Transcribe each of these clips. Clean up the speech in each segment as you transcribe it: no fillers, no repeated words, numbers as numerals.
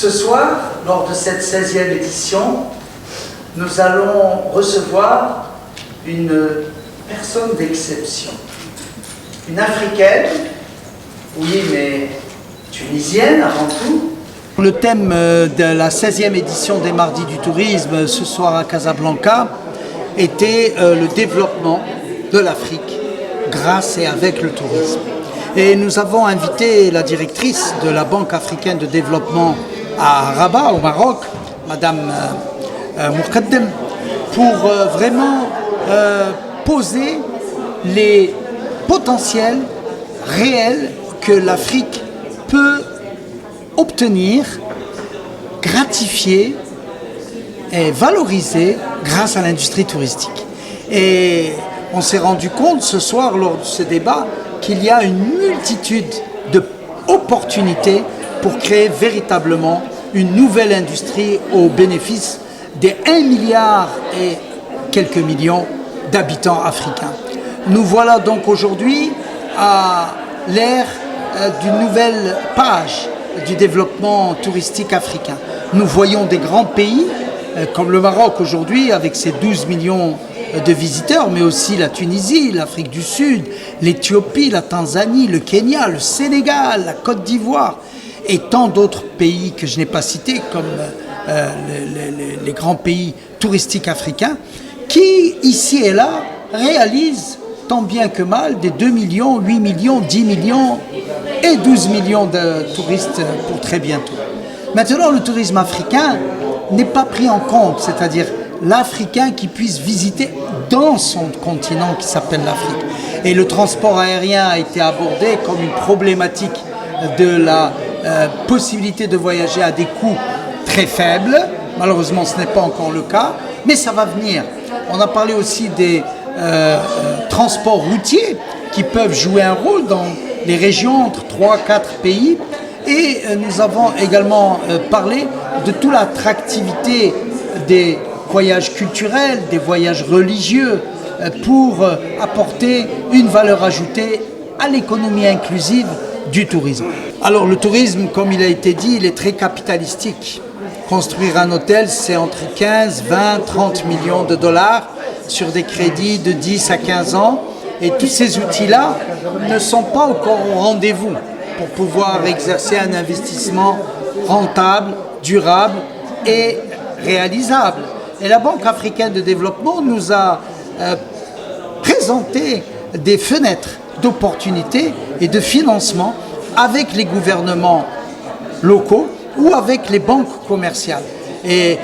Ce soir, lors de cette 16e édition, nous allons recevoir une personne d'exception. Une Africaine, oui, mais tunisienne avant tout. Le thème de la 16e édition des Mardis du Tourisme, ce soir à Casablanca, était le développement de l'Afrique grâce et avec le tourisme. Et nous avons invité la directrice de la Banque africaine de développement à Rabat, au Maroc, Madame Mourkaddem, pour vraiment poser les potentiels réels que l'Afrique peut obtenir, gratifier et valoriser grâce à l'industrie touristique. Et on s'est rendu compte ce soir lors de ce débat qu'il y a une multitude d'opportunités pour créer véritablement une nouvelle industrie au bénéfice des 1 milliard et quelques millions d'habitants africains. Nous voilà donc aujourd'hui à l'ère d'une nouvelle page du développement touristique africain. Nous voyons des grands pays comme le Maroc aujourd'hui avec ses 12 millions de visiteurs, mais aussi la Tunisie, l'Afrique du Sud, l'Éthiopie, la Tanzanie, le Kenya, le Sénégal, la Côte d'Ivoire et tant d'autres pays que je n'ai pas cités comme les grands pays touristiques africains qui, ici et là, réalisent tant bien que mal des 2 millions, 8 millions, 10 millions et 12 millions de touristes pour très bientôt. Maintenant, le tourisme africain n'est pas pris en compte, c'est-à-dire l'Africain qui puisse visiter dans son continent qui s'appelle l'Afrique. Et le transport aérien a été abordé comme une problématique de la possibilité de voyager à des coûts très faibles. Malheureusement, ce n'est pas encore le cas, mais ça va venir. On a parlé aussi des transports routiers qui peuvent jouer un rôle dans les régions entre 3-4 pays. Et nous avons également parlé de toute l'attractivité des voyages culturels, des voyages religieux pour apporter une valeur ajoutée à l'économie inclusive du tourisme. Alors le tourisme, comme il a été dit, il est très capitalistique. Construire un hôtel, c'est entre 15, 20, 30 millions de dollars sur des crédits de 10 à 15 ans. Et tous ces outils-là ne sont pas encore au rendez-vous pour pouvoir exercer un investissement rentable, durable et réalisable. Et la Banque africaine de développement nous a présenté des fenêtres d'opportunités et de financement avec les gouvernements locaux ou avec les banques commerciales. Et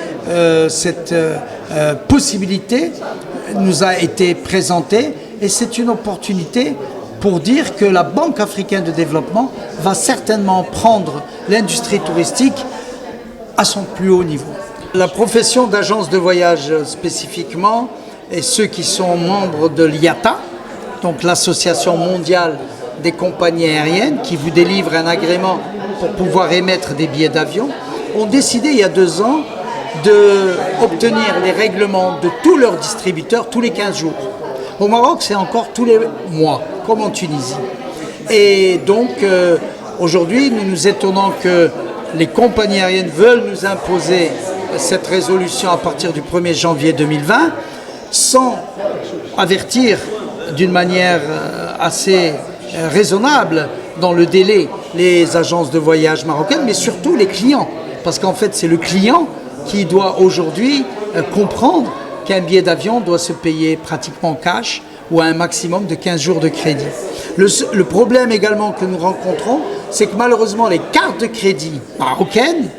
cette possibilité nous a été présentée et c'est une opportunité pour dire que la Banque africaine de développement va certainement prendre l'industrie touristique à son plus haut niveau. La profession d'agence de voyage spécifiquement et ceux qui sont membres de l'IATA, donc l'Association mondiale des compagnies aériennes qui vous délivre un agrément pour pouvoir émettre des billets d'avion, ont décidé il y a 2 ans d'obtenir les règlements de tous leurs distributeurs tous les 15 jours. Au Maroc, c'est encore tous les mois, comme en Tunisie. Et donc, aujourd'hui, nous nous étonnons que les compagnies aériennes veulent nous imposer cette résolution à partir du 1er janvier 2020, sans avertir d'une manière assez raisonnable dans le délai les agences de voyage marocaines, mais surtout les clients. Parce qu'en fait, c'est le client qui doit aujourd'hui comprendre qu'un billet d'avion doit se payer pratiquement cash ou à un maximum de 15 jours de crédit. Le problème également que nous rencontrons, c'est que malheureusement les cartes de crédit marocaines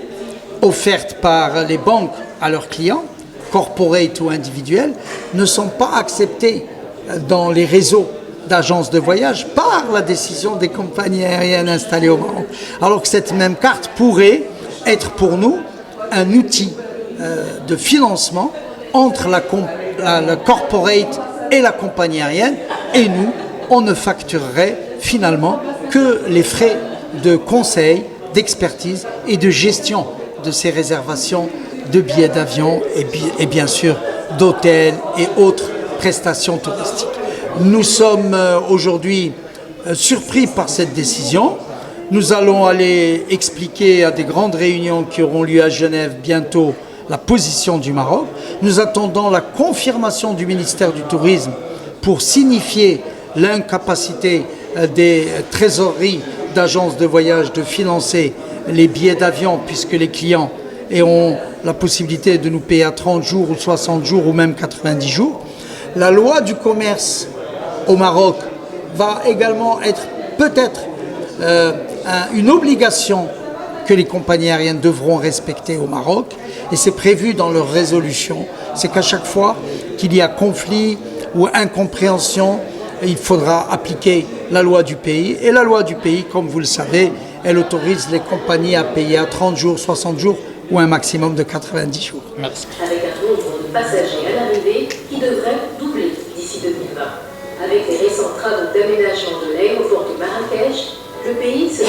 offertes par les banques à leurs clients, corporate ou individuels, ne sont pas acceptées dans les réseaux d'agences de voyage par la décision des compagnies aériennes installées au Maroc. Alors que cette même carte pourrait être pour nous un outil de financement entre la corporate et la compagnie aérienne, et nous, on ne facturerait finalement que les frais de conseil, d'expertise et de gestion de ces réservations de billets d'avion et bien sûr d'hôtels et autres prestations touristiques. Nous sommes aujourd'hui surpris par cette décision. Nous allons aller expliquer à des grandes réunions qui auront lieu à Genève bientôt la position du Maroc. Nous attendons la confirmation du ministère du Tourisme pour signifier l'incapacité des trésoreries d'agences de voyage de financer les billets d'avion puisque les clients auront la possibilité de nous payer à 30 jours ou 60 jours ou même 90 jours. La loi du commerce au Maroc va également être peut-être une obligation que les compagnies aériennes devront respecter au Maroc et c'est prévu dans leur résolution. C'est qu'à chaque fois qu'il y a conflit ou incompréhension, il faudra appliquer la loi du pays. Et la loi du pays, comme vous le savez, elle autorise les compagnies à payer à 30 jours, 60 jours ou un maximum de 90 jours. Merci. Avec un nombre de passagers à l'arrivée qui devrait doubler d'ici 2020. Avec les récents travaux d'aménagement de l'aéroport de Marrakech, le pays se